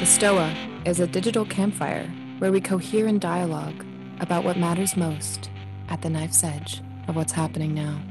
Stoa is a digital campfire where we cohere in dialogue about what matters most at the knife's edge of what's happening now.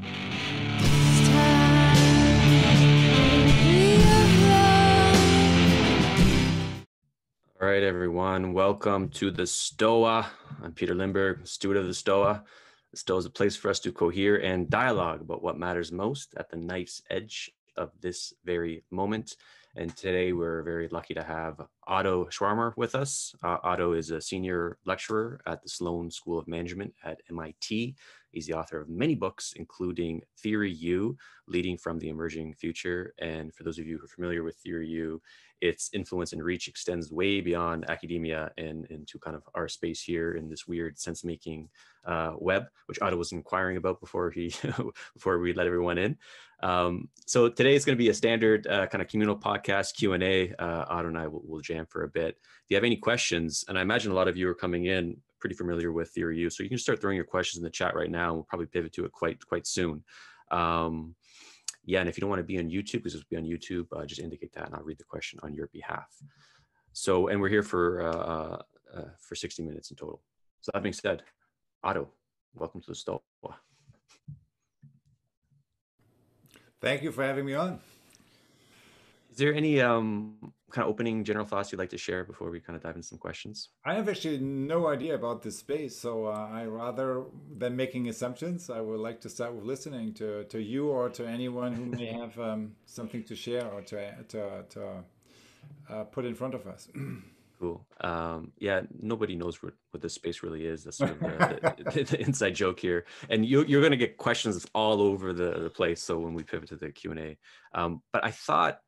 All right, everyone. Welcome to the Stoa. I'm Peter Lindbergh, steward of the Stoa. The Stoa is a place for us to cohere and dialogue about what matters most at the knife's edge of this very moment. And today we're very lucky to have Otto Scharmer with us. Otto is a senior lecturer at the Sloan School of Management at MIT. He's the author of many books, including Theory U, Leading from the Emerging Future. And for those of you who are familiar with Theory U, its influence and reach extends way beyond academia and into kind of our space here in this weird sense-making web, which Otto was inquiring about before before we let everyone in. So today is going to be a standard kind of communal podcast Q&A. Otto and I will jam for a bit. If you have any questions, and I imagine a lot of you are coming in pretty familiar with Theory U, so you can start throwing your questions in the chat right now, and we'll probably pivot to it quite soon. Yeah, and if you don't want to be on YouTube, because it'll be on YouTube, just indicate that and I'll read the question on your behalf. So, and we're here for 60 minutes in total. So that being said, Otto, welcome to the Stoa. Thank you for having me on. Is there any kind of opening general thoughts you'd like to share before we kind of dive into some questions? I have actually no idea about this space, so I rather than making assumptions, I would like to start with listening to you or to anyone who may have something to share or to put in front of us. Cool. Yeah, nobody knows what this space really is. That's sort of the inside joke here. And you're going to get questions all over the place. So when we pivot to the Q&A, but I thought,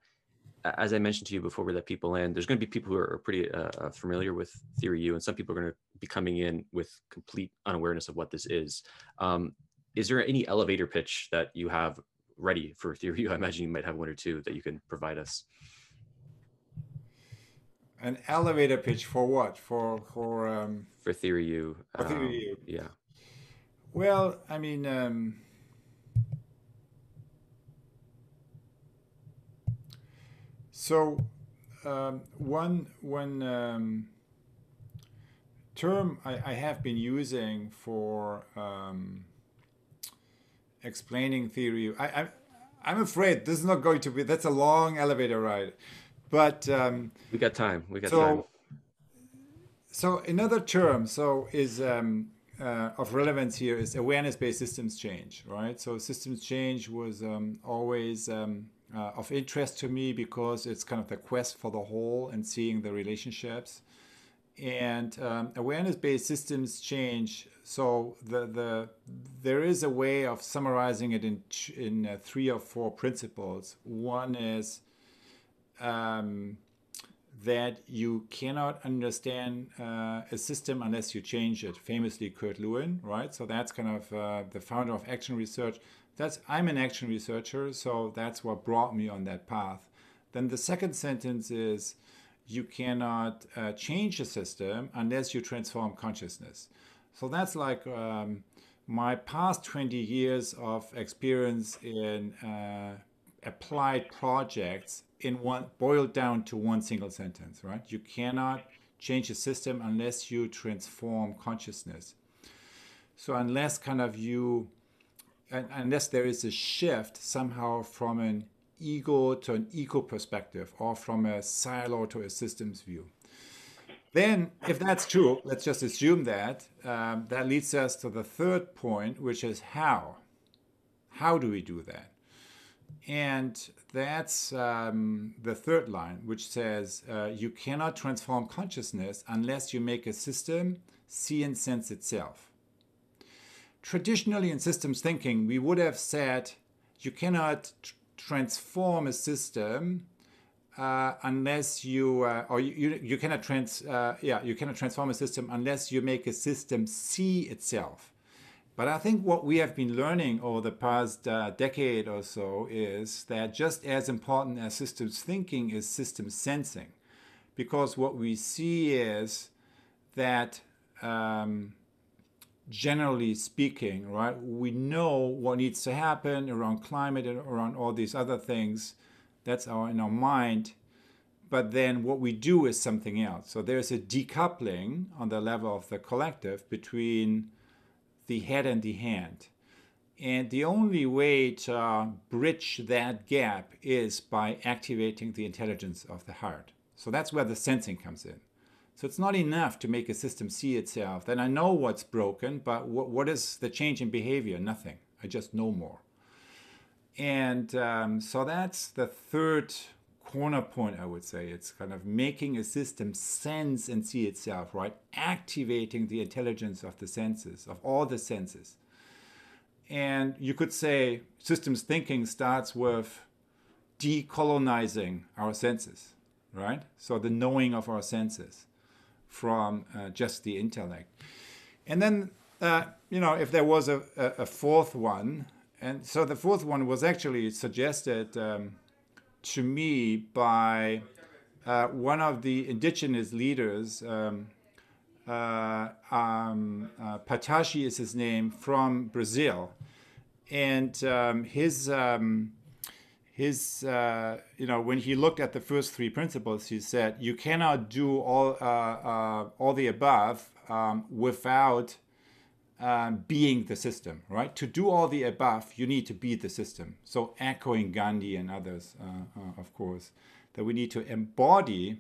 as I mentioned to you before we let people in, there's going to be people who are pretty familiar with Theory U, and some people are going to be coming in with complete unawareness of what this is. Is there any elevator pitch that you have ready for Theory U? I imagine you might have one or two that you can provide us. An elevator pitch for what? For Theory U. For Theory U. Yeah. Well, I mean. So one term I have been using for explaining theory. I'm afraid this is not going to be. That's a long elevator ride, but we got time. We got time. So another term is of relevance here is awareness-based systems change, right? So systems change was always of interest to me because it's kind of the quest for the whole and seeing the relationships. And awareness-based systems change. So there is a way of summarizing it in 3 or 4 principles. One is that you cannot understand a system unless you change it. Famously, Kurt Lewin, right? So that's kind of the founder of action research. I'm an action researcher, so that's what brought me on that path. Then the second sentence is, you cannot change a system unless you transform consciousness. So that's like my past 20 years of experience in applied projects boiled down to one single sentence, right? You cannot change a system unless you transform consciousness. So unless there is a shift somehow from an ego to an eco perspective or from a silo to a systems view. Then, if that's true, let's just assume that. That leads us to the third point, which is how. How do we do that? And that's the third line, which says you cannot transform consciousness unless you make a system see and sense itself. Traditionally in systems thinking, we would have said you cannot transform a system unless you cannot transform a system unless you make a system see itself. But I think what we have been learning over the past decade or so is that just as important as systems thinking is systems sensing, because what we see is that generally speaking, right, we know what needs to happen around climate and around all these other things. That's in our mind. but then what we do is something else. So there's a decoupling on the level of the collective between the head and the hand. And the only way to bridge that gap is by activating the intelligence of the heart. So that's where the sensing comes in. So it's not enough to make a system see itself. Then I know what's broken, but what is the change in behavior? Nothing. I just know more. And so that's the third corner point, I would say. It's kind of making a system sense and see itself, right? Activating the intelligence of the senses, of all the senses. And you could say systems thinking starts with decolonizing our senses, right? So the knowing of our senses from just the intellect. And then, if there was a fourth one, and so the fourth one was actually suggested to me by one of the indigenous leaders, Patashi is his name, from Brazil. And when he looked at the first three principles, he said, you cannot do all the above without being the system, right? To do all the above, you need to be the system. So echoing Gandhi and others, of course, that we need to embody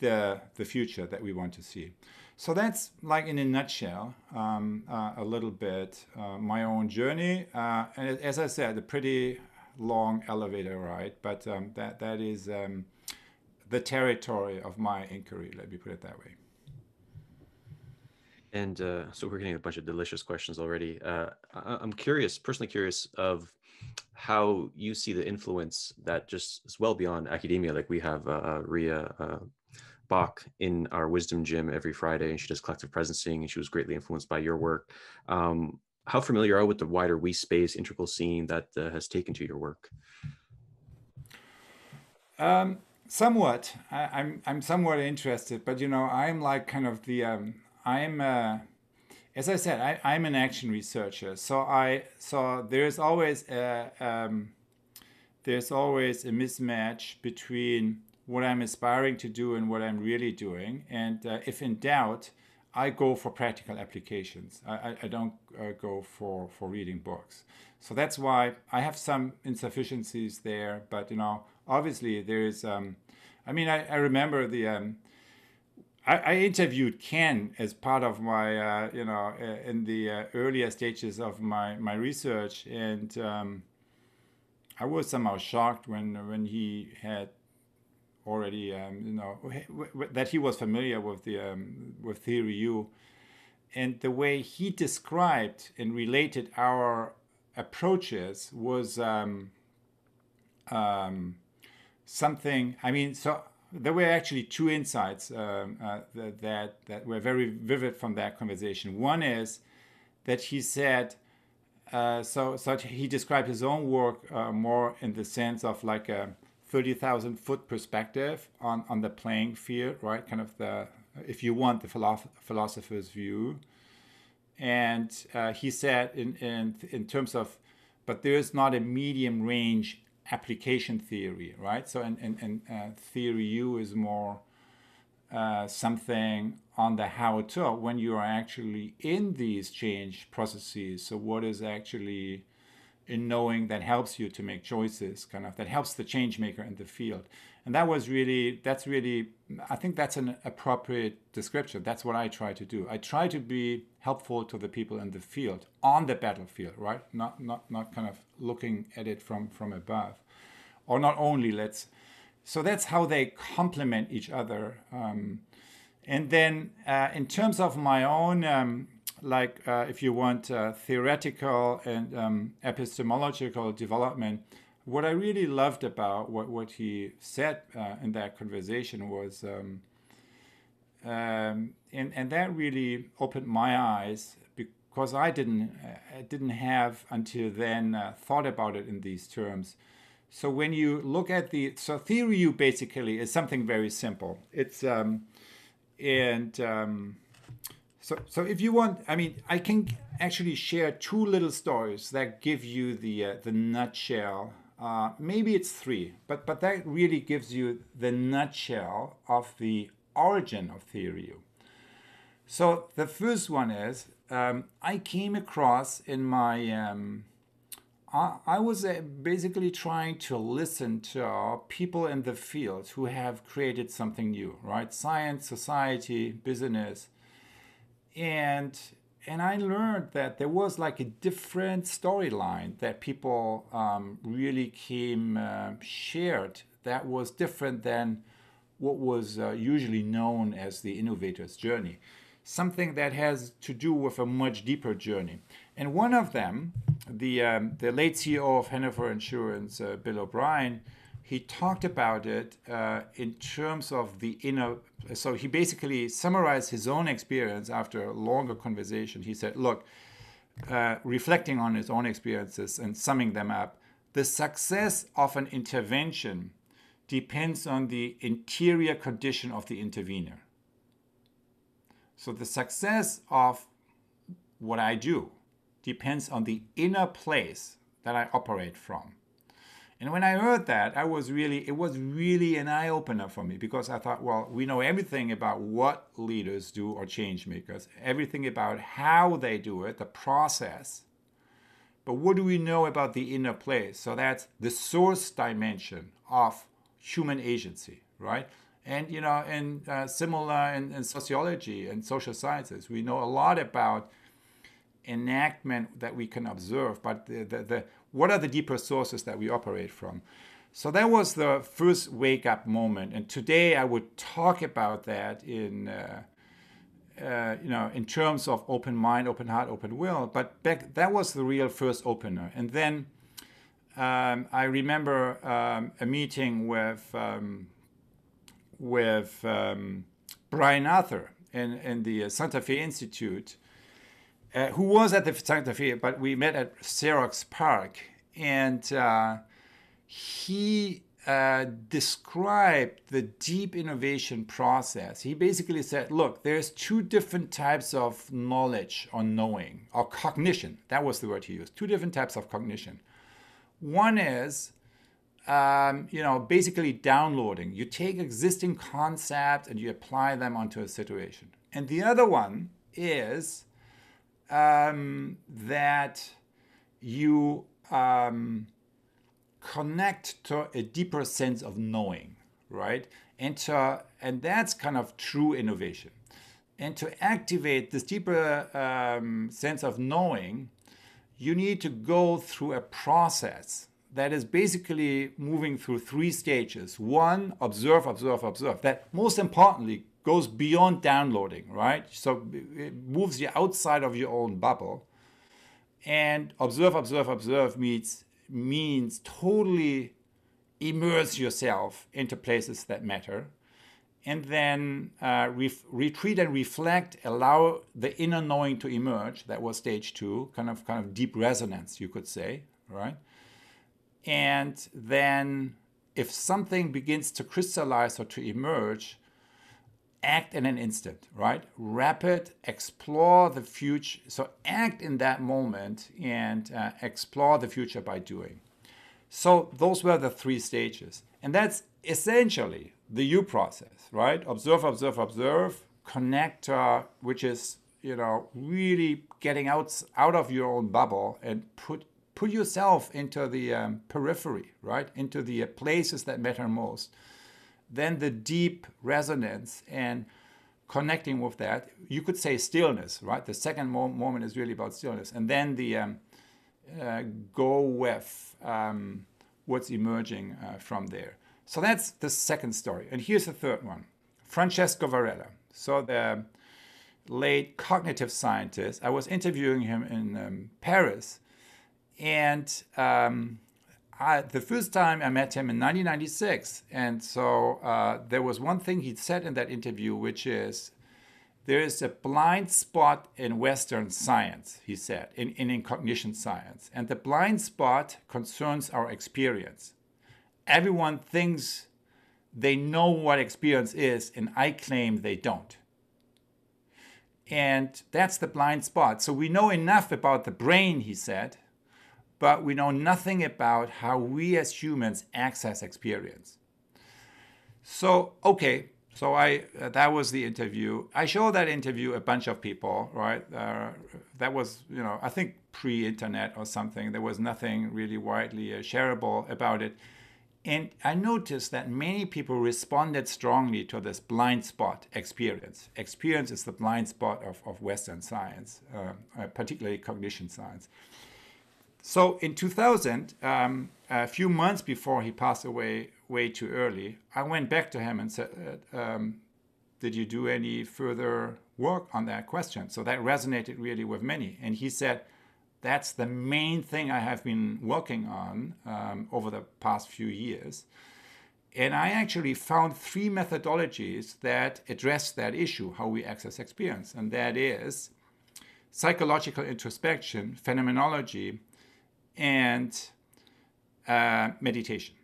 the future that we want to see. So that's like in a nutshell, a little bit my own journey. And as I said, a pretty long elevator ride, but that is the territory of my inquiry, let me put it that way. And so we're getting a bunch of delicious questions already. I'm curious, personally curious, of how you see the influence that just is well beyond academia. Like we have Ria Bach in our wisdom gym every Friday, and she does collective presencing, and she was greatly influenced by your work. How familiar are you with the wider we space integral scene that has taken to your work? Somewhat. I'm somewhat interested, but I'm like kind of the as I said, I'm an action researcher. So there's always a mismatch between what I'm aspiring to do and what I'm really doing. And if in doubt, I go for practical applications. I don't go for reading books. So that's why I have some insufficiencies there. But obviously there is. I remember I interviewed Ken as part of my in the earlier stages of my research, and I was somehow shocked when he had already that he was familiar with with Theory U, and the way he described and related our approaches was something. So there were actually two insights that were very vivid from that conversation. One is that he said, so he described his own work more in the sense of like a 30,000 foot perspective on the playing field, right? Kind of if you want, the philosopher's view. And he said in terms of, but there is not a medium range application theory, right? So and Theory U is more something on the how-to when you are actually in these change processes. So what is actually in knowing that helps you to make choices, kind of that helps the change maker in the field. And that's really, I think that's an appropriate description. That's what I try to do. I try to be helpful to the people in the field, on the battlefield, right? Not kind of looking at it from above. Or not only, so that's how they complement each other. And then in terms of my own, if you want theoretical and epistemological development, what I really loved about what he said in that conversation was, and that really opened my eyes, because I didn't have until then thought about it in these terms. So when you look at so Theory U basically is something very simple. It's So if you want, I can actually share two little stories that give you the nutshell Maybe it's three, but that really gives you the nutshell of the origin of theory U. So the first one is I came across in my I was basically trying to listen to people in the field who have created something new, right? Science, society, business, and I learned that there was like a different storyline that people really shared that was different than what was usually known as the innovator's journey. Something that has to do with a much deeper journey. And one of them, the late CEO of Hanover Insurance, Bill O'Brien, he talked about it in terms of the inner. So he basically summarized his own experience after a longer conversation. He said, look, reflecting on his own experiences and summing them up, the success of an intervention depends on the interior condition of the intervener. So the success of what I do depends on the inner place that I operate from. And when I heard that, it was really an eye-opener for me, because I thought, well, we know everything about what leaders do or change makers, everything about how they do it, the process. But what do we know about the inner place? So that's the source dimension of human agency, right? And, similar in sociology and social sciences, we know a lot about enactment that we can observe, but what are the deeper sources that we operate from? So that was the first wake-up moment. And today I would talk about that in terms of open mind, open heart, open will. But that was the real first opener. And then I remember a meeting with Brian Arthur in the Santa Fe Institute, who was at the Santa Fe, but we met at Xerox Park, and he described the deep innovation process. He basically said, look, there's two different types of knowledge or knowing, or cognition. That was the word he used. Two different types of cognition. One is basically downloading. You take existing concepts and you apply them onto a situation. And the other one is that you connect to a deeper sense of knowing, right? And that's kind of true innovation. And to activate this deeper sense of knowing, you need to go through a process that is basically moving through three stages. One, observe, observe, observe. That most importantly goes beyond downloading, right? So it moves you outside of your own bubble. And observe, observe, observe means totally immerse yourself into places that matter. And then retreat and reflect, allow the inner knowing to emerge. That was stage two, kind of deep resonance, you could say, right? And then if something begins to crystallize or to emerge, act in an instant, right? Rapid, explore the future. So act in that moment and explore the future by doing. So those were the three stages. And that's essentially the U process, right? Observe, observe, observe, connect, which is, really getting out of your own bubble and put yourself into the periphery, right? Into the places that matter most. Then the deep resonance and connecting with that, you could say stillness, right? The second moment is really about stillness. And then the go with what's emerging from there. So that's the second story. And here's the third one. Francesco Varela. So the late cognitive scientist, I was interviewing him in Paris. And the first time I met him in 1996. And so there was one thing he said in that interview, which is, there is a blind spot in Western science, he said, in cognition science. And the blind spot concerns our experience. Everyone thinks they know what experience is, and I claim they don't. And that's the blind spot. So we know enough about the brain, he said, but we know nothing about how we as humans access experience. So, okay, so that was the interview. I showed that interview a bunch of people, right? That was, I think pre-internet or something. There was nothing really widely shareable about it. And I noticed that many people responded strongly to this blind spot experience. Experience is the blind spot of Western science, particularly cognition science. So in 2000, a few months before he passed away way too early, I went back to him and said, did you do any further work on that question? So that resonated really with many. And he said, that's the main thing I have been working on over the past few years. And I actually found 3 methodologies that address that issue, how we access experience. And that is psychological introspection, phenomenology, and meditation.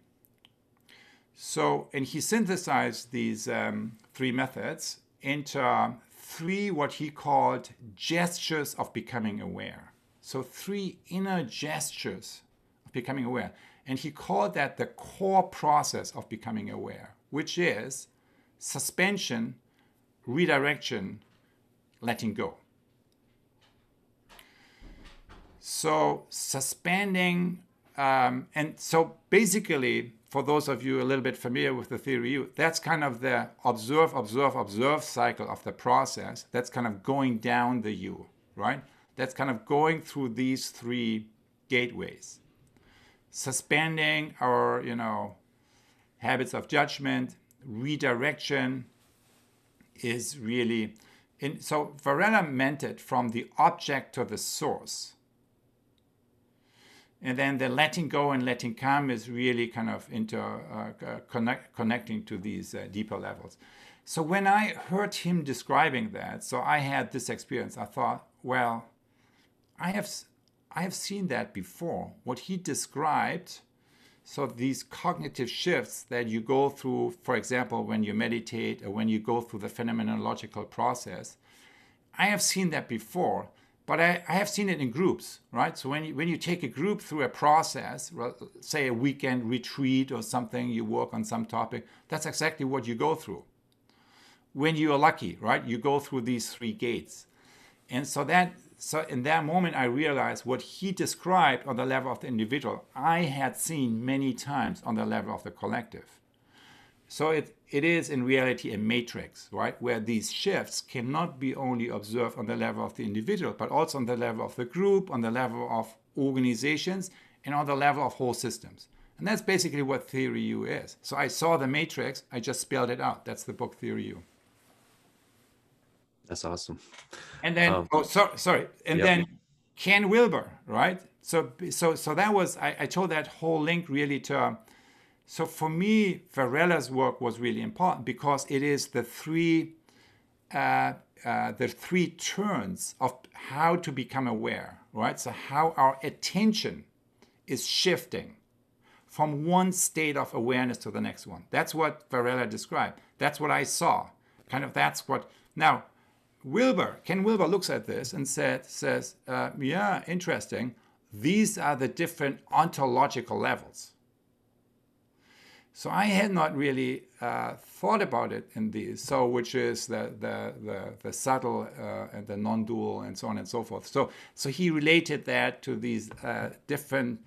So, and he synthesized these 3 methods into 3 what he called gestures of becoming aware. So 3 inner gestures of becoming aware. And he called that the core process of becoming aware, which is suspension, redirection, letting go. So suspending, and so basically, for those of you a little bit familiar with the theory U, that's kind of the observe, observe, observe cycle of the process. That's kind of going down the U, right? That's kind of going through these 3 gateways. Suspending our, habits of judgment, redirection is really, so Varela meant it from the object to the source. And then the letting go and letting come is really kind of into connecting to these deeper levels. So when I heard him describing that, so I had this experience, I thought, well, I have seen that before. What he described, so these cognitive shifts that you go through, for example, when you meditate or when you go through the phenomenological process, I have seen that before. But I have seen it in groups, right? So when you take a group through a process, say a weekend retreat or something, you work on some topic, that's exactly what you go through. When you are lucky, right? You go through these 3 gates. And so in that moment, I realized what he described on the level of the individual, I had seen many times on the level of the collective. So it is in reality a matrix, right? Where these shifts cannot be only observed on the level of the individual, but also on the level of the group, on the level of organizations, and on the level of whole systems. And that's basically what Theory U is. So I saw the matrix, I just spelled it out. That's the book Theory U. That's awesome. And then, sorry. And then Ken Wilber, right? So that was, I told that whole link really to, so for me, Varela's work was really important because it is the 3 turns of how to become aware, right? So how our attention is shifting from one state of awareness to the next one. That's what Varela described. That's what I saw. Kind of that's what, now, Ken Wilber looks at this and says, yeah, interesting. These are the different ontological levels. So I had not really thought about it in these. So which is the subtle and the non-dual and so on and so forth. So he related that to these different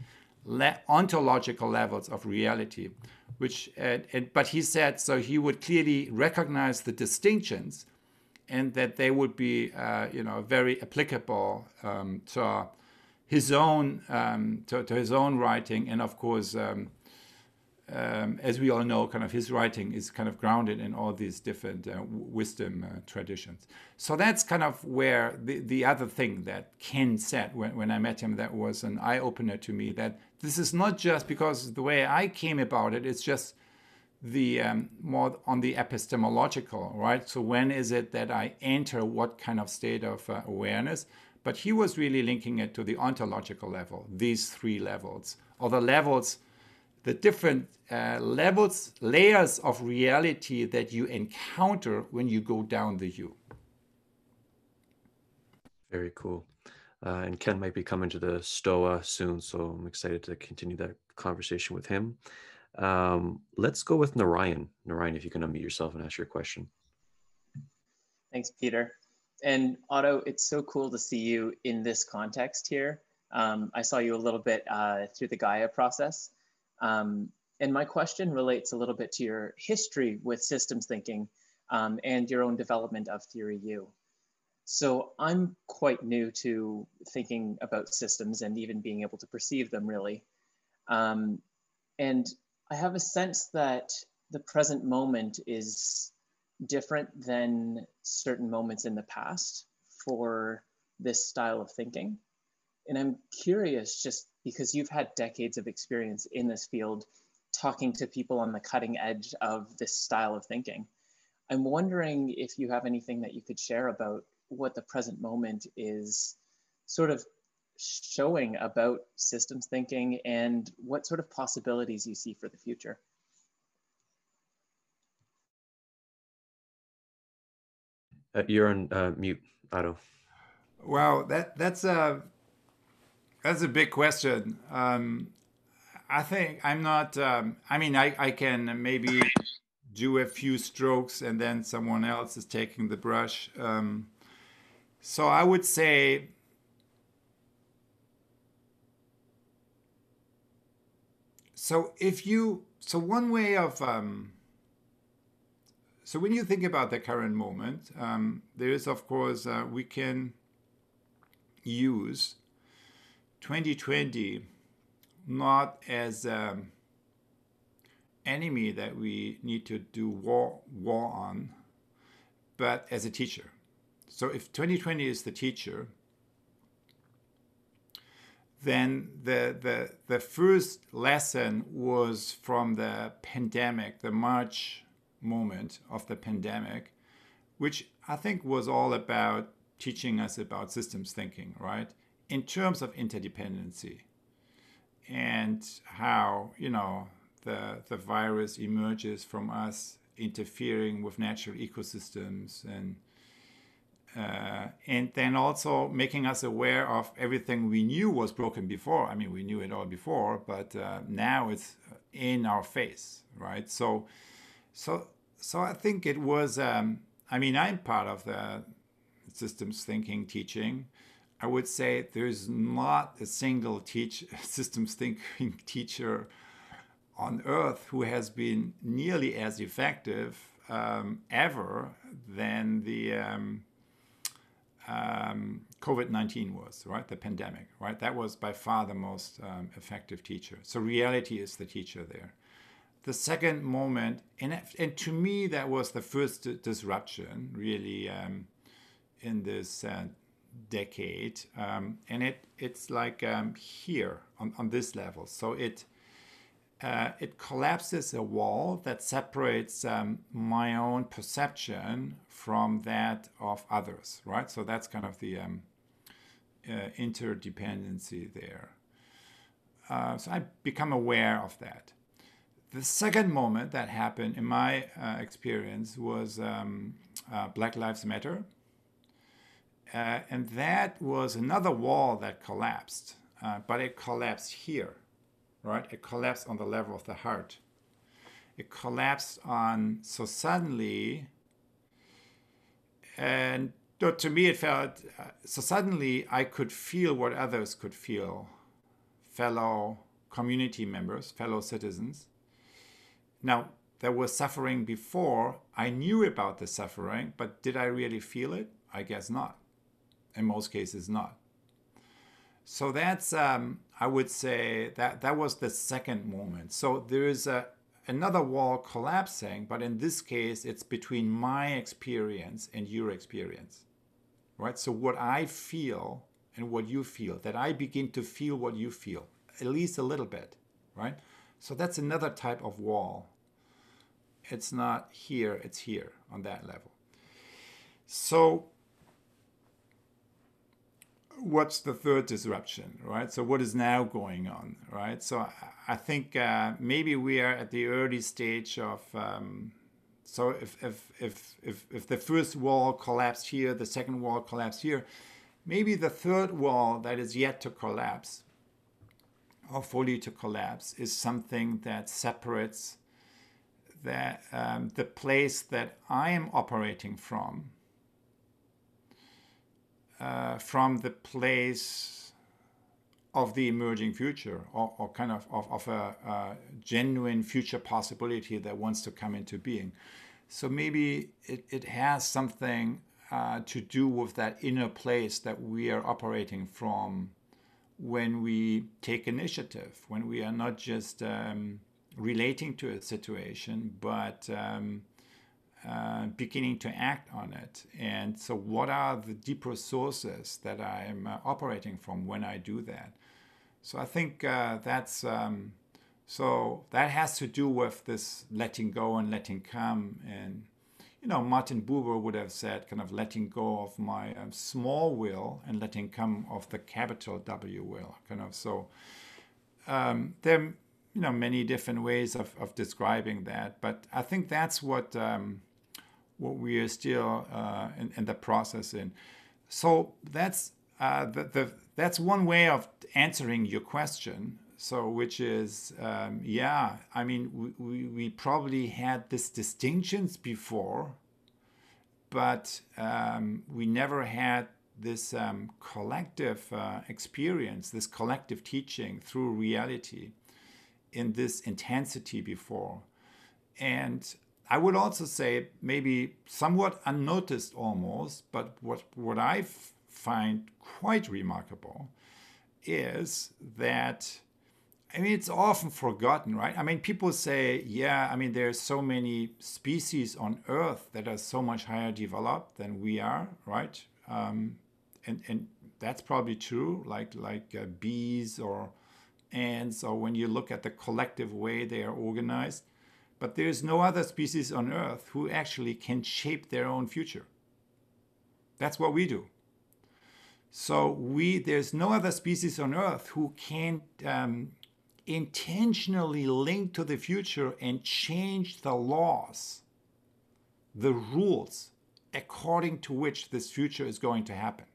ontological levels of reality, which but he said so he would clearly recognize the distinctions, and that they would be very applicable to his own to his own writing, and of course. As we all know, kind of his writing is kind of grounded in all these different wisdom traditions. So that's kind of where the other thing that Ken said when I met him, that was an eye-opener to me, that this is not just because the way I came about it, it's just the more on the epistemological, right? So when is it that I enter what kind of state of awareness? But he was really linking it to the ontological level, these 3 levels, or the levels, the different layers of reality that you encounter when you go down the U. Very cool. and Ken might be coming to the Stoa soon, so I'm excited to continue that conversation with him. Let's go with Narayan. Narayan, if you can unmute yourself and ask your question. Thanks, Peter. And Otto, it's so cool to see you in this context here. I saw you a little bit through the Gaia process. And my question relates a little bit to your history with systems thinking and your own development of Theory U. So I'm quite new to thinking about systems and even being able to perceive them, really. And I have a sense that the present moment is different than certain moments in the past for this style of thinking. And I'm curious, just because you've had decades of experience in this field, talking to people on the cutting edge of this style of thinking. I'm wondering if you have anything that you could share about what the present moment is sort of showing about systems thinking and what sort of possibilities you see for the future. You're on mute, Otto. Wow, that's a big question. I think I'm not. I mean, I can maybe do a few strokes and then someone else is taking the brush. So I would say, so one way of, so when you think about the current moment, there is, of course, we can use 2020 not as an enemy that we need to do war on, but as a teacher. So if 2020 is the teacher, then the first lesson was from the pandemic, the March moment of the pandemic, which I think was all about teaching us about systems thinking, right? In terms of interdependency and how, you know, the virus emerges from us interfering with natural ecosystems and then also making us aware of everything we knew was broken before. I mean, we knew it all before, but now it's in our face, right? So I think it was. I mean, I'm part of the systems thinking teaching. I would say there's not a single systems thinking teacher on Earth who has been nearly as effective ever than the COVID-19 was, right? The pandemic, right? That was by far the most effective teacher. So reality is the teacher there. The second moment, and to me, that was the first disruption, really, in this decade. And it's like here on this level. So it collapses a wall that separates my own perception from that of others, right? So that's kind of the interdependency there. So I become aware of that. The second moment that happened in my experience was Black Lives Matter. And that was another wall that collapsed, but it collapsed here. Right? It collapsed on the level of the heart. It collapsed on, so suddenly, and to me it felt, so suddenly I could feel what others could feel, fellow community members, fellow citizens. Now, there was suffering before. I knew about the suffering, but did I really feel it? I guess not. In most cases, not. So that's, I would say, that was the second moment. So there is another wall collapsing, but in this case, it's between my experience and your experience, right? So what I feel and what you feel, that I begin to feel what you feel, at least a little bit, right? So that's another type of wall. It's not here, it's here on that level. So what's the third disruption, right? So what is now going on, right? So I think maybe we are at the early stage of, so if the first wall collapsed here, the second wall collapsed here, maybe the third wall that is yet to collapse, or fully to collapse, is something that separates the place that I am operating from the place of the emerging future, or kind of a genuine future possibility that wants to come into being. So maybe it has something to do with that inner place that we are operating from when we take initiative, when we are not just relating to a situation, but beginning to act on it. And so what are the deeper sources that I'm operating from when I do that? So I think so that has to do with this letting go and letting come. And, Martin Buber would have said kind of letting go of my small will and letting come of the capital W will. Kind of so there are many different ways of describing that. But I think that's what we are still in the process in. So that's that's one way of answering your question. So, which is, I mean, we probably had these distinctions before, but we never had this collective experience, this collective teaching through reality in this intensity before. And I would also say maybe somewhat unnoticed almost, but what I find quite remarkable is that, I mean, it's often forgotten, right? I mean, people say, there's so many species on Earth that are so much higher developed than we are, right? And that's probably true, like bees or ants, or when you look at the collective way they are organized. But there's no other species on Earth who actually can shape their own future. That's what we do. So there's no other species on Earth who can intentionally link to the future and change the laws, the rules according to which this future is going to happen.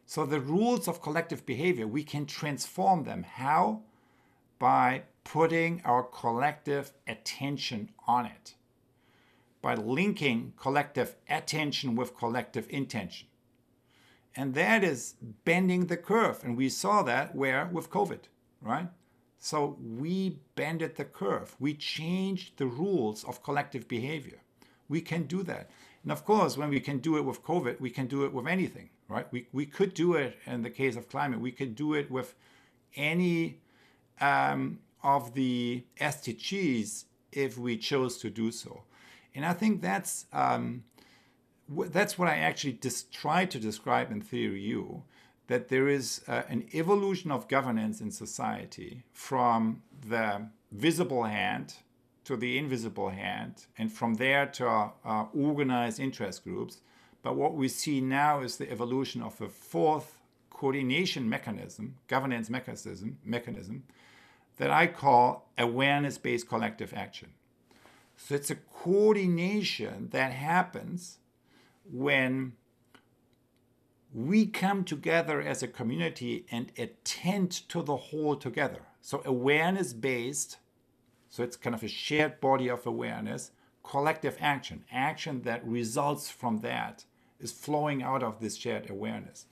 So the rules of collective behavior, we can transform them. How? By putting our collective attention on it, by linking collective attention with collective intention. And that is bending the curve. And we saw that with COVID, right? So we bended the curve. We changed the rules of collective behavior. We can do that. And of course, when we can do it with COVID, we can do it with anything, right? We could do it in the case of climate. We could do it with any of the SDGs if we chose to do so. And I think that's what I actually try to describe in Theory U, that there is an evolution of governance in society from the visible hand to the invisible hand, and from there to organized interest groups. But what we see now is the evolution of a fourth coordination mechanism, governance mechanism, that I call awareness-based collective action. So it's a coordination that happens when we come together as a community and attend to the whole together. So awareness-based, so it's kind of a shared body of awareness, collective action that results from that is flowing out of this shared awareness.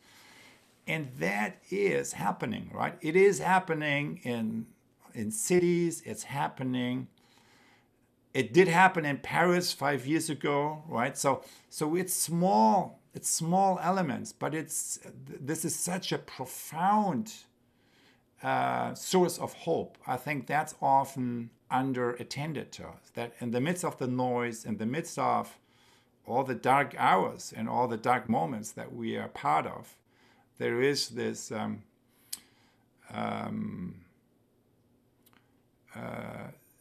And that is happening, right? It is happening in cities, it's happening. It did happen in Paris 5 years ago, right? So it's small elements, but this is such a profound source of hope. I think that's often under-attended to us, that in the midst of the noise, in the midst of all the dark hours and all the dark moments that we are part of, there is this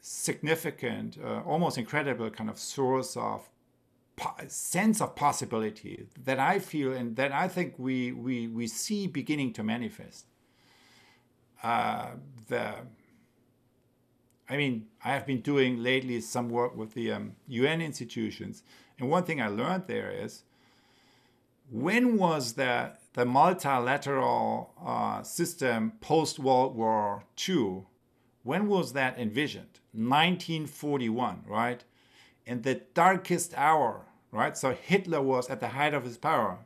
significant, almost incredible kind of source of sense of possibility that I feel and that I think we see beginning to manifest. I have been doing lately some work with the UN institutions, and one thing I learned there is, when was the the multilateral system post-World War II, when was that envisioned? 1941, right? In the darkest hour, right? So Hitler was at the height of his power.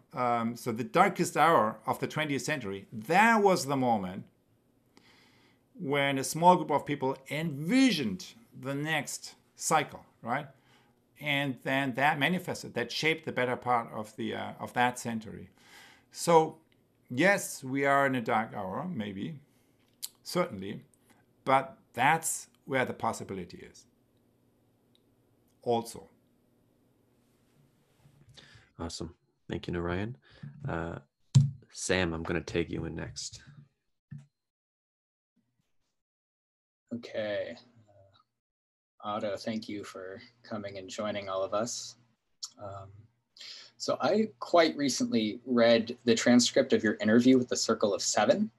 So the darkest hour of the 20th century, that was the moment when a small group of people envisioned the next cycle, right? And then that manifested, that shaped the better part of that century. So yes, we are in a dark hour, maybe, certainly, but that's where the possibility is. Also. Awesome. Thank you, Narayan. Sam, I'm going to take you in next. Okay. Otto, thank you for coming and joining all of us. So I quite recently read the transcript of your interview with the Circle of Seven.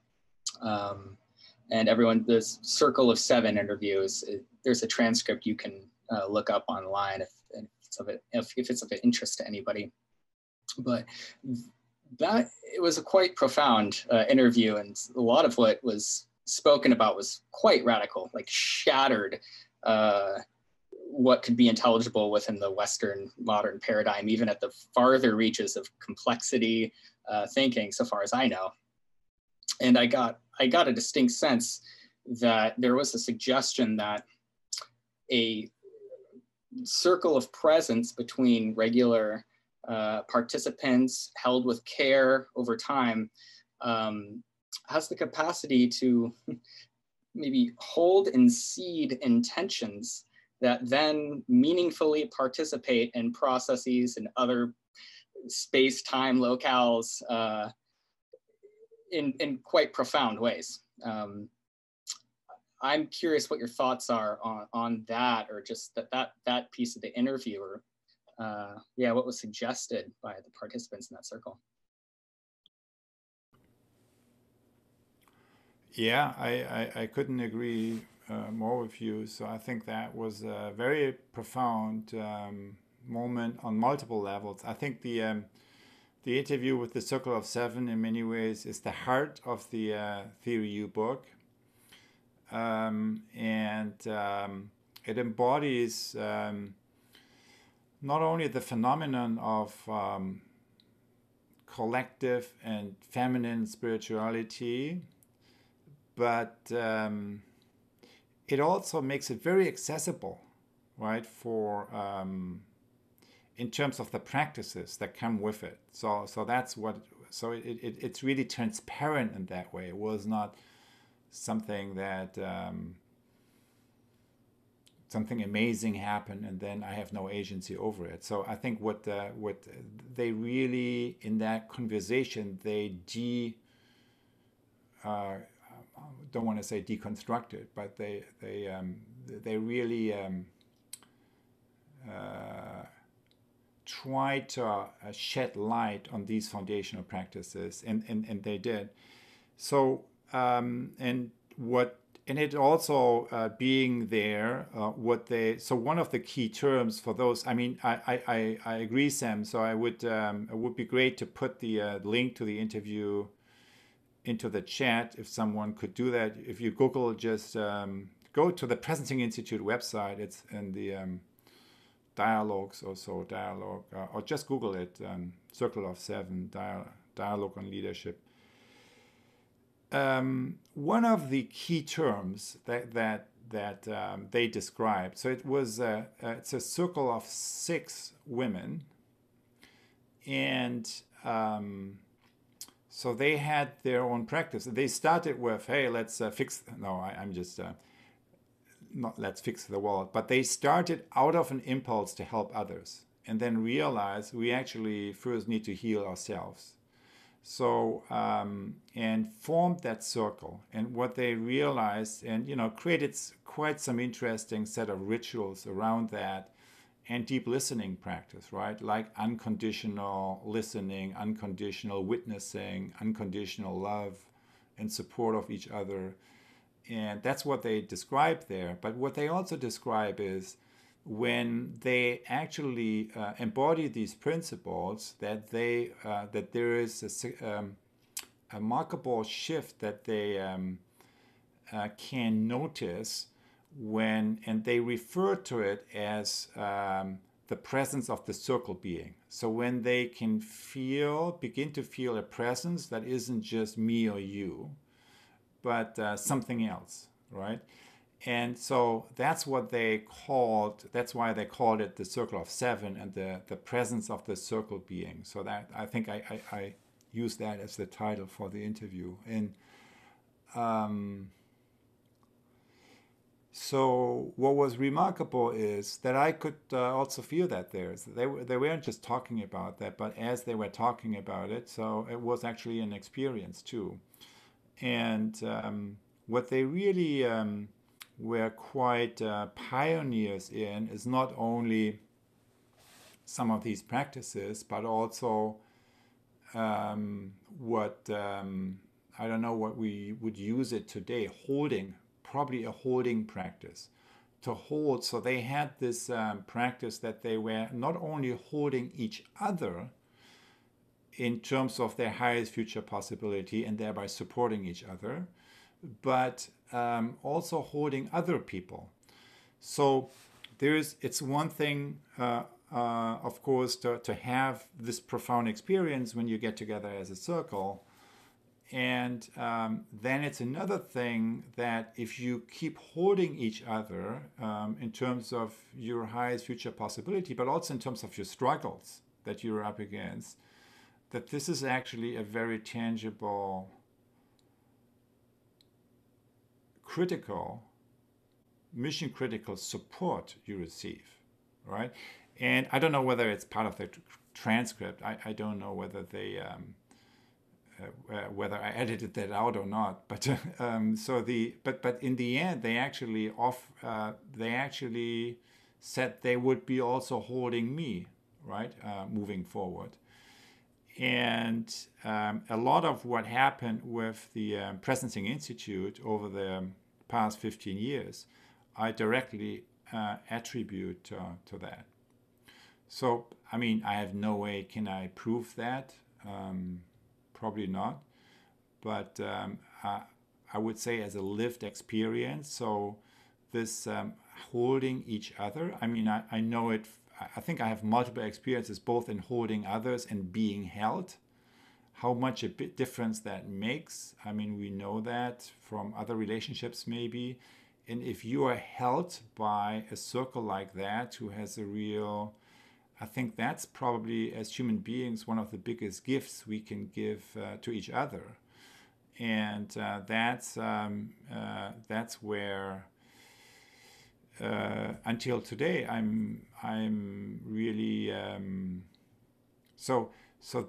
And everyone, this Circle of Seven interviews, there's a transcript you can look up online if it's of interest to anybody. But that, it was a quite profound interview, and a lot of what was spoken about was quite radical, like shattered what could be intelligible within the Western modern paradigm, even at the farther reaches of complexity thinking, so far as I know. And I got a distinct sense that there was a suggestion that a circle of presence between regular participants held with care over time has the capacity to maybe hold and seed intentions that then meaningfully participate in processes and other space-time locales in quite profound ways. I'm curious what your thoughts are on that, or just that piece of the interview, or what was suggested by the participants in that circle. Yeah, I couldn't agree more with you. So I think that was a very profound moment on multiple levels. I think the interview with the Circle of Seven in many ways is the heart of the Theory U book. It embodies not only the phenomenon of collective and feminine spirituality, but it also makes it very accessible, right, for in terms of the practices that come with it. So that's what. So it's really transparent in that way. It was not something that something amazing happened and then I have no agency over it. So I think what they really, in that conversation, they don't want to say deconstructed, but they really try to shed light on these foundational practices, and they did. So and it also being there, so one of the key terms for those, I mean, I agree, Sam. So it would be great to put the link to the interview into the chat if someone could do that. If you Google, just go to the Presencing Institute website. It's in the dialogues dialogue, or just Google it, Circle of Seven, dialogue on leadership. One of the key terms that they described, so it's a circle of 6 women, and so they had their own practice. They started with, hey, let's fix, no, I'm just, not let's fix the world, but they started out of an impulse to help others, and then realized we actually first need to heal ourselves. So, and formed that circle, and what they realized, and, created quite some interesting set of rituals around that, and deep listening practice, right? Like unconditional listening, unconditional witnessing, unconditional love and support of each other. And that's what they describe there. But what they also describe is when they actually embody these principles, that there is remarkable shift that they can notice when, and they refer to it as the presence of the circle being. So when they can begin to feel a presence that isn't just me or you, but something else, right? And so that's what that's why they called it the circle of seven and the presence of the circle being. So that I think I used that as the title for the interview. And so what was remarkable is that I could also feel that they weren't just talking about that, but as they were talking about it, so it was actually an experience too. And what they really were quite pioneers in is not only some of these practices, but also what I don't know what we would use it today, probably a holding practice to hold. So they had this practice that they were not only holding each other in terms of their highest future possibility and thereby supporting each other, but also holding other people. So it's one thing, of course, to have this profound experience when you get together as a circle. And then it's another thing that if you keep holding each other in terms of your highest future possibility, but also in terms of your struggles that you're up against, that this is actually a very tangible, mission critical support you receive, right? And I don't know whether it's part of the transcript. I don't know whether they whether I edited that out or not, but but in the end they actually said they would be also holding me, right, moving forward. And a lot of what happened with the Presencing Institute over the past 15 years, I directly attribute to that. So, I mean, I have no way can I prove that. Probably not, but I would say as a lived experience. So this holding each other, I mean, I know it, I think I have multiple experiences both in holding others and being held. How much a bit difference that makes, I mean, we know that from other relationships maybe. And if you are held by a circle like that who has a real, I think that's probably, as human beings, one of the biggest gifts we can give to each other, and that's where until today I'm really so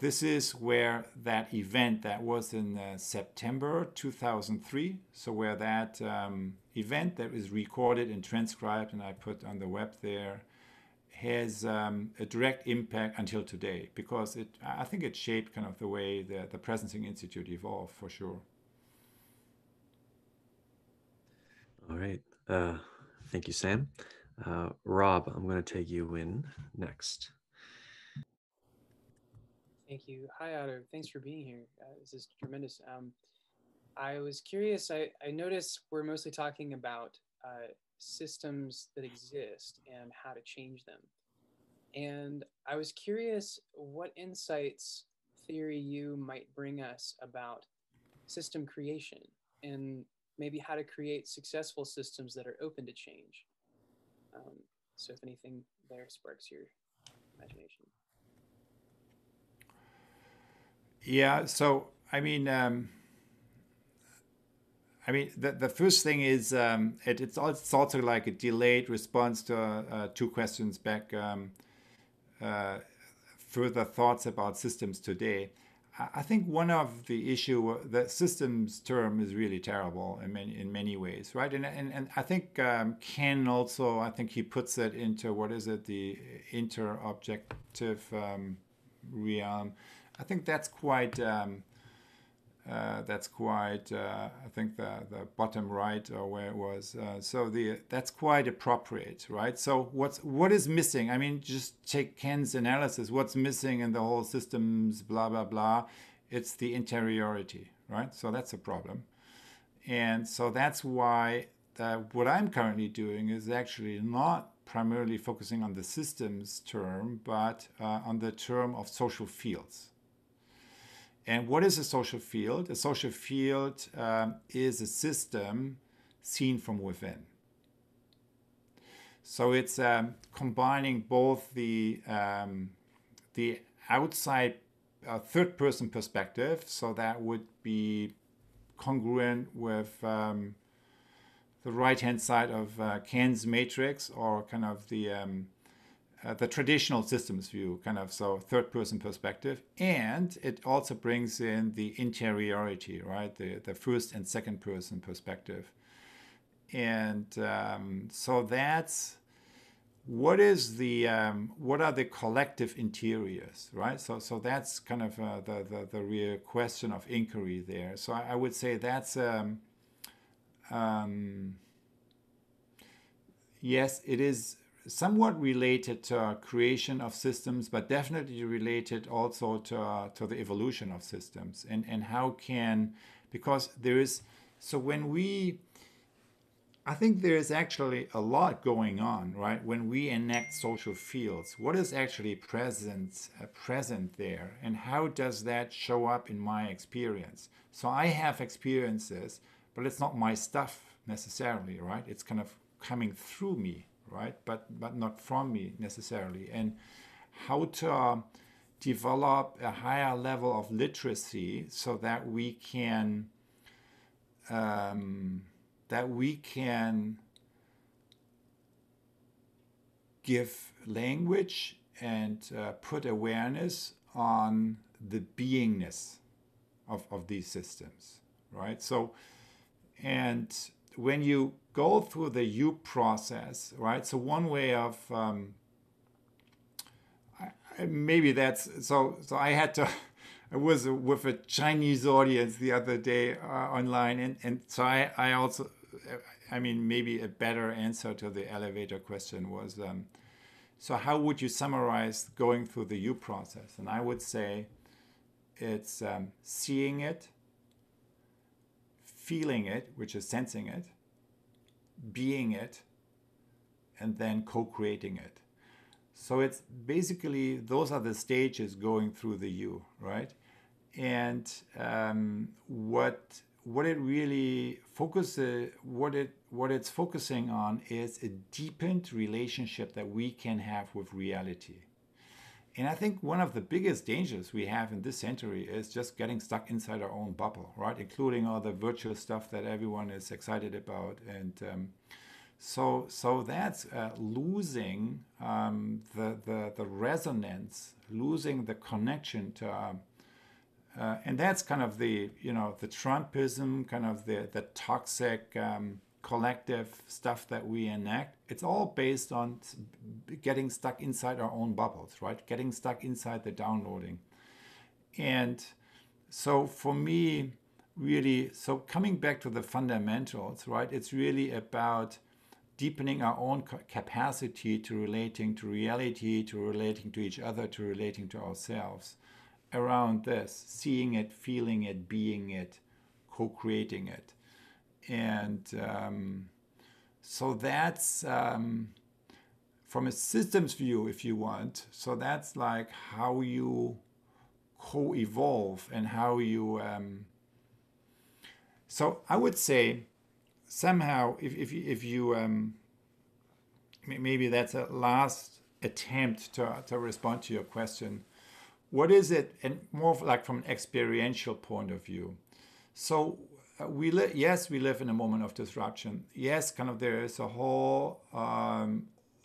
this is where that event that was in September 2003. So where that event that is recorded and transcribed and I put on the web there has a direct impact until today, because I think it shaped kind of the way the Presencing Institute evolved, for sure. All right. Thank you, Sam. Rob, I'm going to take you in next. Thank you. Hi, Otto. Thanks for being here. This is tremendous. I was curious. I noticed we're mostly talking about systems that exist and how to change them. And I was curious what insights theory you might bring us about system creation and maybe how to create successful systems that are open to change. So if anything there sparks your imagination. Yeah, so I mean, the first thing is it's also like a delayed response to two questions back. Further thoughts about systems today. I think one of the issue, the systems term is really terrible in many ways, right? And I think Ken also, I think he puts it into, what is it, the interobjective realm. I think that's quite I think the bottom right or where it was. That's quite appropriate, right? So what is missing? I mean, just take Ken's analysis. What's missing in the whole systems, blah, blah, blah. It's the interiority, right? So that's a problem. And so that's why what I'm currently doing is actually not primarily focusing on the systems term, but on the term of social fields. And what is a social field? A social field is a system seen from within. So it's combining both the outside third-person perspective, so that would be congruent with the right-hand side of Kahn's matrix, or kind of the traditional systems view, kind of, so third-person perspective, and it also brings in the interiority, right, the first and second-person perspective. And so that's what are the collective interiors, right? So that's kind of the real question of inquiry there. So I would say that's yes, it is somewhat related to creation of systems, but definitely related also to the evolution of systems, and how can, because there is, so when we, I think there is actually a lot going on, right? When we enact social fields, what is actually present there, and how does that show up in my experience? So I have experiences, but it's not my stuff necessarily, right? It's kind of coming through me, right? But not from me necessarily. And how to develop a higher level of literacy so that we can give language and put awareness on the beingness of these systems, right? So, and when you go through the you process, right? So one way of maybe that's so I had to. I was with a Chinese audience the other day online, and so I also, I mean, maybe a better answer to the elevator question was, so how would you summarize going through the you process? And I would say it's seeing it, feeling it, which is sensing it, being it, and then co-creating it. So it's basically, those are the stages going through the you, right? And what it really focuses, what it's focusing on is a deepened relationship that we can have with reality. And I think one of the biggest dangers we have in this century is just getting stuck inside our own bubble, right? Including all the virtual stuff that everyone is excited about. And so that's losing the resonance, losing the connection to, and that's kind of the, the Trumpism, kind of the toxic collective stuff that we enact. It's all based on getting stuck inside our own bubbles, right? Getting stuck inside the downloading. And so for me, really, so coming back to the fundamentals, right? It's really about deepening our own capacity to relating to reality, to relating to each other, to relating to ourselves around this, seeing it, feeling it, being it, co-creating it. And so that's from a systems view, if you want. So that's like how you co-evolve and how you... So I would say somehow, if you maybe that's a last attempt to respond to your question. What is it, and more like from an experiential point of view? So we live in a moment of disruption. Yes, kind of there is a whole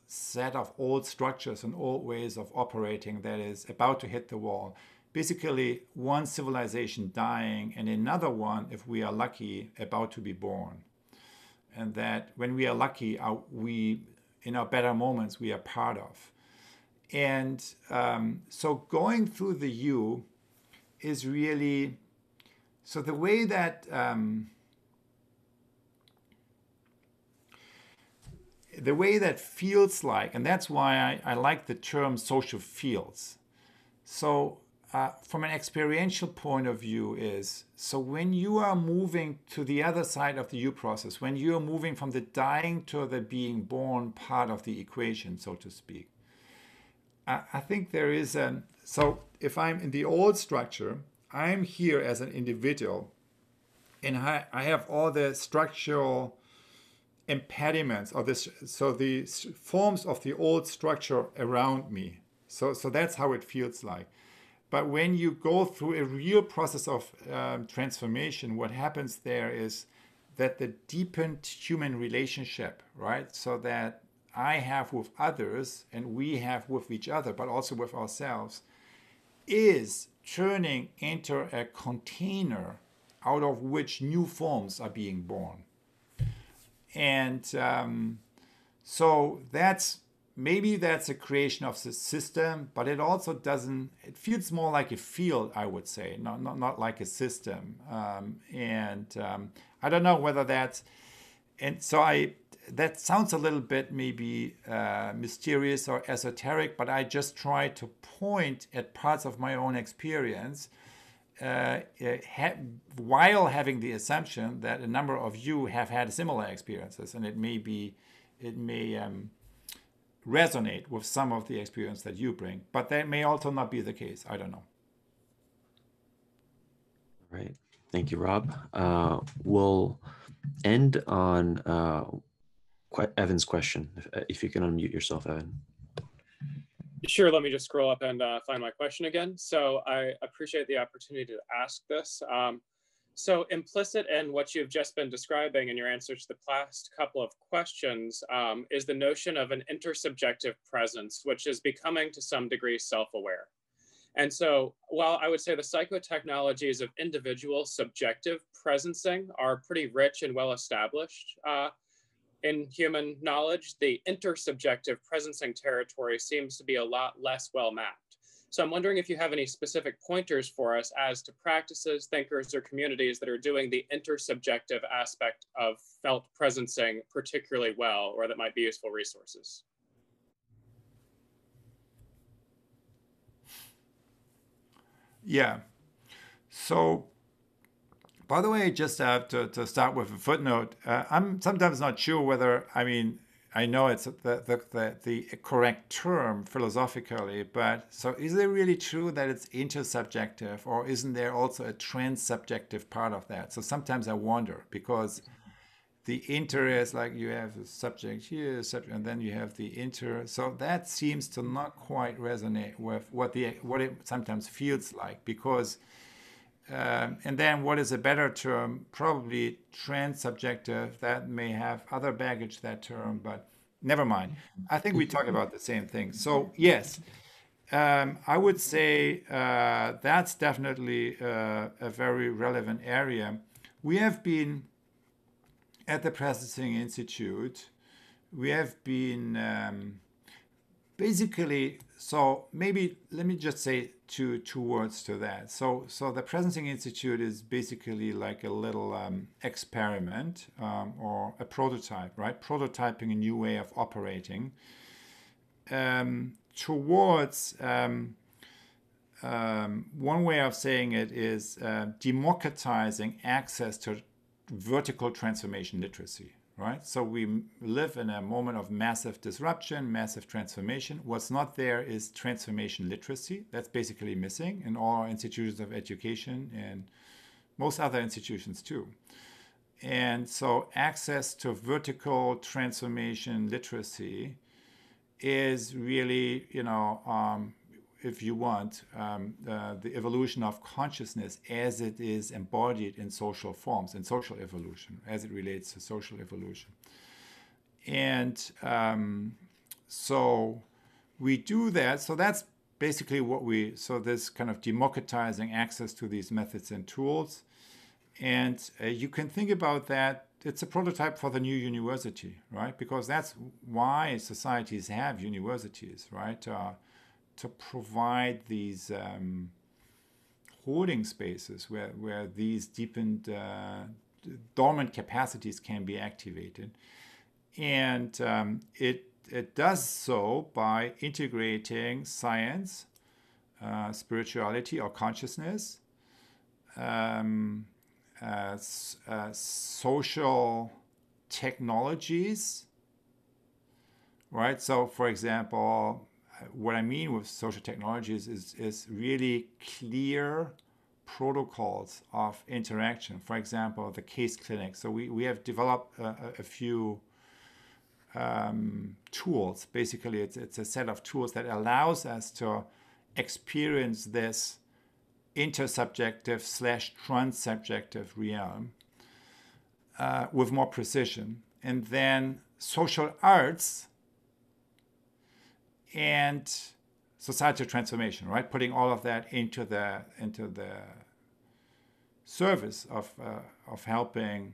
set of old structures and old ways of operating that is about to hit the wall. Basically, one civilization dying and another one, if we are lucky, about to be born. And that when we are lucky, we, in our better moments, we are part of. And so going through the you is really, so the way that feels like, and that's why I like the term social fields. So from an experiential point of view is, so when you are moving to the other side of the U process, when you are moving from the dying to the being born part of the equation, so to speak, I think there is so if I'm in the old structure, I'm here as an individual, and I have all the structural impediments or this, so the forms of the old structure around me. So that's how it feels like. But when you go through a real process of transformation, what happens there is that the deepened human relationship, right? So that I have with others and we have with each other, but also with ourselves, is turning into a container out of which new forms are being born. And so maybe that's a creation of the system, but it also doesn't, it feels more like a field, I would say, not like a system. I don't know whether that's, and so that sounds a little bit maybe mysterious or esoteric, but I just try to point at parts of my own experience while having the assumption that a number of you have had similar experiences, and it may resonate with some of the experience that you bring, but that may also not be the case. I don't know. All right. Thank you, Rob. We'll end on Evan's question. If you can unmute yourself, Evan. Sure, let me just scroll up and find my question again. So I appreciate the opportunity to ask this. So implicit in what you've just been describing in your answers to the past couple of questions is the notion of an intersubjective presence, which is becoming to some degree self-aware. And so while I would say the psychotechnologies of individual subjective presencing are pretty rich and well-established in human knowledge, the intersubjective presencing territory seems to be a lot less well-mapped. So I'm wondering if you have any specific pointers for us as to practices, thinkers, or communities that are doing the intersubjective aspect of felt presencing particularly well, or that might be useful resources. Yeah. So, by the way, just to start with a footnote, I'm sometimes not sure whether, I know it's the correct term philosophically, but so is it really true that it's intersubjective, or isn't there also a transsubjective part of that? So sometimes I wonder, because the inter is like you have a subject here, and then you have the inter. So that seems to not quite resonate with what it sometimes feels like, because and then what is a better term? Probably transsubjective. That may have other baggage, that term, but never mind. I think we talk about the same thing. So yes, I would say that's definitely a very relevant area. We have been at the Presencing Institute. We have been basically, so maybe let me just say two words to that. So the Presencing Institute is basically like a little experiment or a prototype, right? Prototyping a new way of operating towards one way of saying it is democratizing access to vertical transformation literacy. Right? So we live in a moment of massive disruption, massive transformation. What's not there is transformation literacy. That's basically missing in all our institutions of education and most other institutions too. And so access to vertical transformation literacy is really, if you want, the evolution of consciousness as it is embodied in social forms, in social evolution, as it relates to social evolution. And so we do that. So that's basically so this kind of democratizing access to these methods and tools. And you can think about that. It's a prototype for the new university, right? Because that's why societies have universities, right? To provide these holding spaces where these deepened dormant capacities can be activated. And it does so by integrating science, spirituality or consciousness, social technologies, right? So, for example, what I mean with social technologies is really clear protocols of interaction. For example, the case clinic. So we have developed a few tools. Basically, it's a set of tools that allows us to experience this intersubjective / transsubjective realm with more precision. And then social arts and societal transformation, right? Putting all of that into the service of helping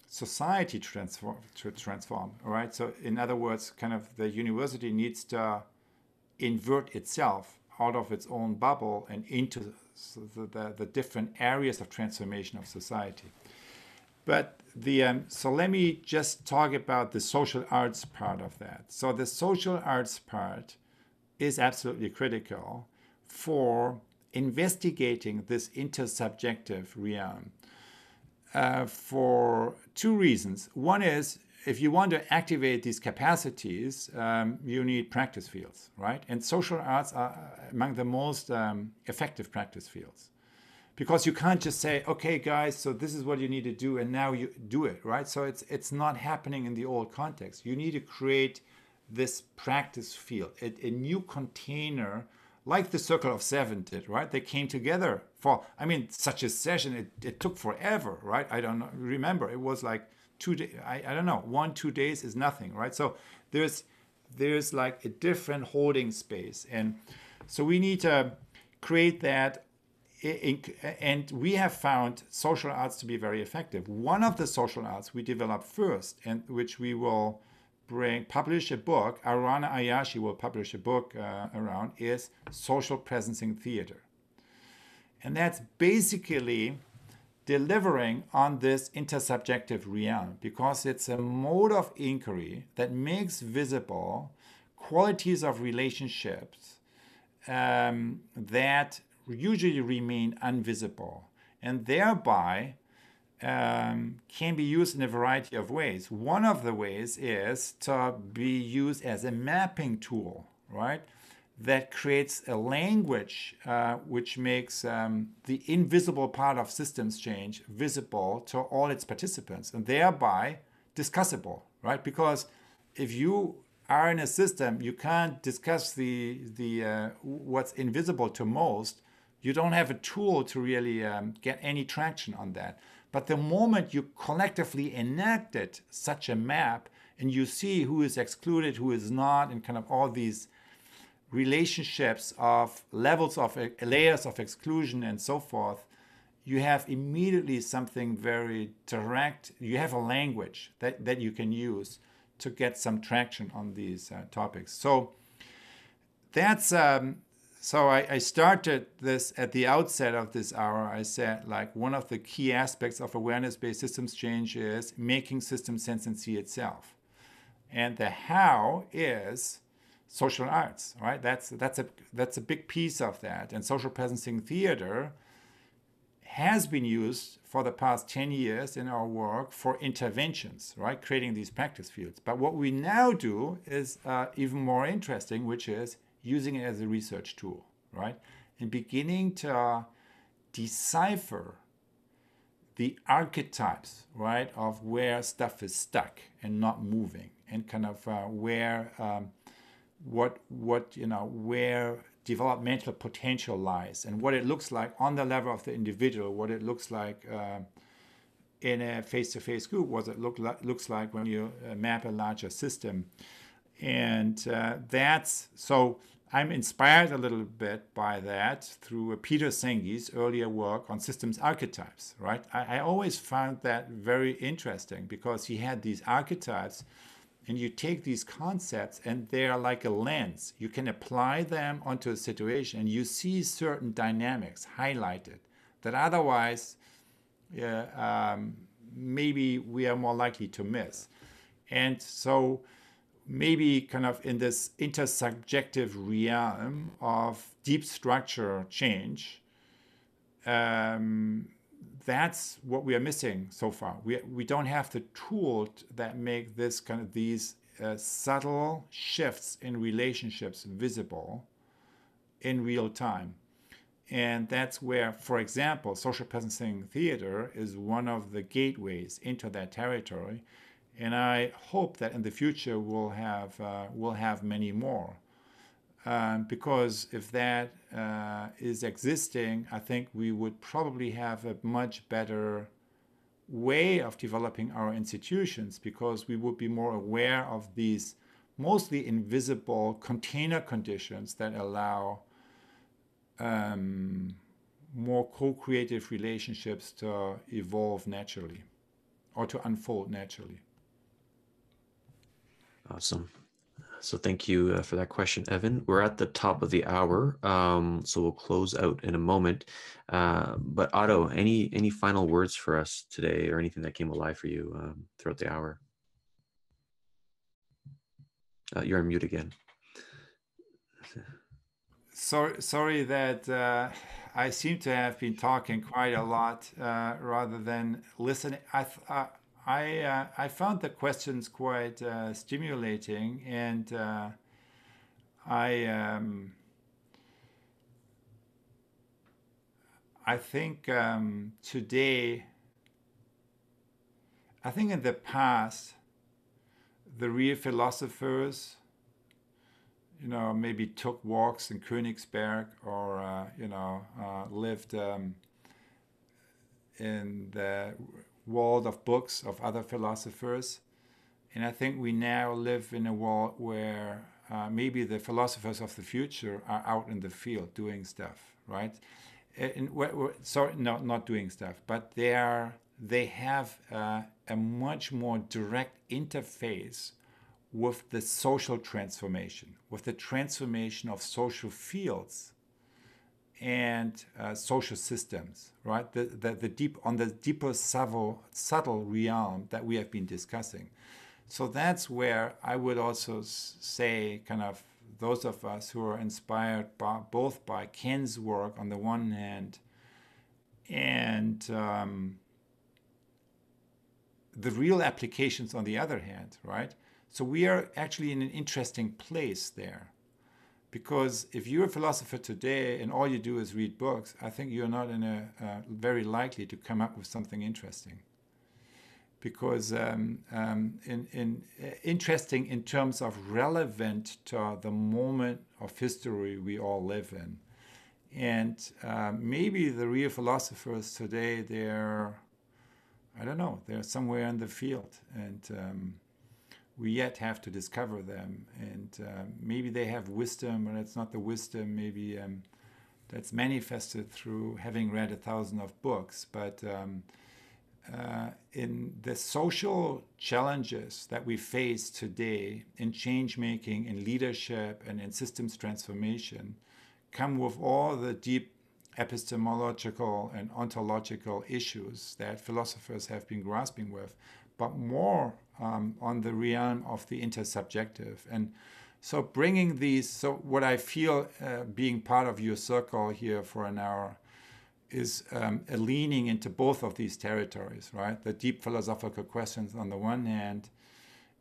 society transform, right? So in other words, kind of the university needs to invert itself out of its own bubble and into the different areas of transformation of society. But so let me just talk about the social arts part of that. So the social arts part is absolutely critical for investigating this intersubjective realm for two reasons. One is, if you want to activate these capacities, you need practice fields, right? And social arts are among the most effective practice fields. Because you can't just say, okay, guys, so this is what you need to do, and now you do it, right? So it's not happening in the old context. You need to create this practice field, a new container, like the Circle of Seven did, right? They came together for, I mean, such a session, it took forever, right? I don't know, remember, it was like 2 days, I don't know, 1-2 days is nothing, right? So there's like a different holding space. And so we need to create that. And we have found social arts to be very effective. One of the social arts we developed first, and which we will publish a book, Arana Ayashi will publish a book around, is social presencing theater. And that's basically delivering on this intersubjective realm, because it's a mode of inquiry that makes visible qualities of relationships that usually remain invisible, and thereby can be used in a variety of ways. One of the ways is to be used as a mapping tool, right? That creates a language which makes the invisible part of systems change visible to all its participants, and thereby discussable, right? Because if you are in a system, you can't discuss the what's invisible to most. You don't have a tool to really get any traction on that. But the moment you collectively enacted such a map and you see who is excluded, who is not, and kind of all these relationships of levels of layers of exclusion and so forth, you have immediately something very direct. You have a language that you can use to get some traction on these topics. So that's so I started this at the outset of this hour. I said, like, one of the key aspects of awareness-based systems change is making system sense and see itself. And the how is social arts, right? That's a big piece of that. And social presencing theater has been used for the past 10 years in our work for interventions, right? Creating these practice fields. But what we now do is even more interesting, which is using it as a research tool, right? And beginning to decipher the archetypes, right, of where stuff is stuck and not moving, and kind of where where developmental potential lies, and what it looks like on the level of the individual, what it looks like in a face-to-face group, what it looks like when you map a larger system. And that's so I'm inspired a little bit by that through Peter Sengi's earlier work on systems archetypes, right? I always found that very interesting, because he had these archetypes, and you take these concepts and they're like a lens. You can apply them onto a situation and you see certain dynamics highlighted that otherwise maybe we are more likely to miss. And so maybe kind of in this intersubjective realm of deep structure change, that's what we are missing so far. We don't have the tools that make this kind of these subtle shifts in relationships visible in real time. And that's where, for example, social presencing theater is one of the gateways into that territory. And I hope that in the future we'll have many more. Because if that is existing, I think we would probably have a much better way of developing our institutions, because we would be more aware of these mostly invisible container conditions that allow more co-creative relationships to evolve naturally or to unfold naturally. Awesome. So thank you for that question, Evan. We're at the top of the hour, so we'll close out in a moment. But Otto, any final words for us today, or anything that came alive for you throughout the hour? You're on mute again. Sorry that I seem to have been talking quite a lot rather than listening. I found the questions quite stimulating, and I think today, I think in the past, the real philosophers, maybe took walks in Königsberg, or lived in the world of books of other philosophers. And I think we now live in a world where maybe the philosophers of the future are out in the field doing stuff, right? Not doing stuff, but they have a much more direct interface with the social transformation, with the transformation of social fields and social systems, right? The deeper subtle realm that we have been discussing. So that's where I would also say, kind of, those of us who are inspired both by Ken's work on the one hand, and the real applications on the other hand, right? So we are actually in an interesting place there. Because if you're a philosopher today and all you do is read books, I think you're not very likely to come up with something interesting. Because interesting in terms of relevant to the moment of history we all live in. And maybe the real philosophers today, they're somewhere in the field, and we yet have to discover them. And maybe they have wisdom, but it's not the wisdom maybe that's manifested through having read 1,000 of books. But in the social challenges that we face today in change making, in leadership, and in systems transformation, come with all the deep epistemological and ontological issues that philosophers have been grasping with, but more on the realm of the intersubjective. And so bringing these, so what I feel being part of your circle here for an hour is a leaning into both of these territories, right? The deep philosophical questions on the one hand,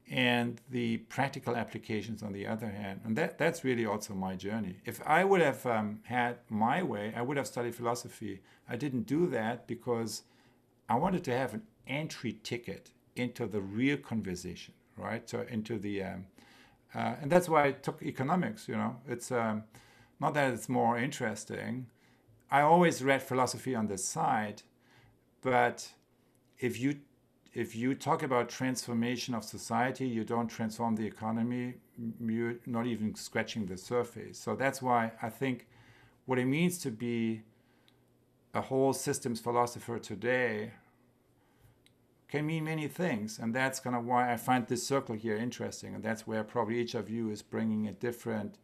and the practical applications on the other hand. And that's really also my journey. If I would have had my way, I would have studied philosophy. I didn't do that because I wanted to have an entry ticket into the real conversation, right? So into the, and that's why I took economics, It's not that it's more interesting. I always read philosophy on the side, but if you talk about transformation of society, you don't transform the economy, you're not even scratching the surface. So that's why I think what it means to be a whole systems philosopher today can mean many things. And that's kind of why I find this circle here interesting. And that's where probably each of you is bringing a different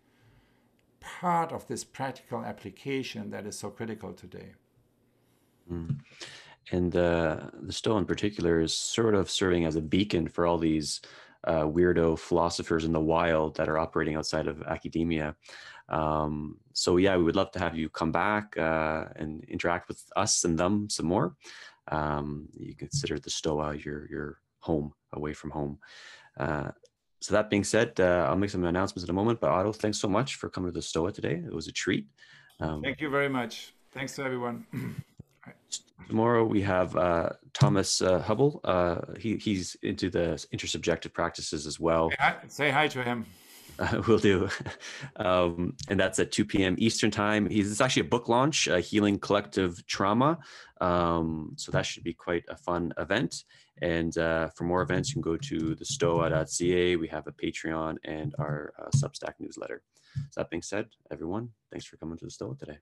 part of this practical application that is so critical today. Mm. And the Stoa in particular is sort of serving as a beacon for all these weirdo philosophers in the wild that are operating outside of academia. So yeah, we would love to have you come back and interact with us and them some more. You consider the Stoa your home away from home. So that being said, I'll make some announcements in a moment, but Otto, thanks so much for coming to the Stoa today. It was a treat. Thank you very much. Thanks to everyone. Tomorrow we have Thomas Hubble. He's into the intersubjective practices as well. Say hi to him. Will do. And that's at 2 p.m. Eastern time. It's actually a book launch, Healing Collective Trauma. So that should be quite a fun event. And for more events, you can go to thestoa.ca. We have a Patreon and our Substack newsletter. So that being said, everyone, thanks for coming to the Stoa today.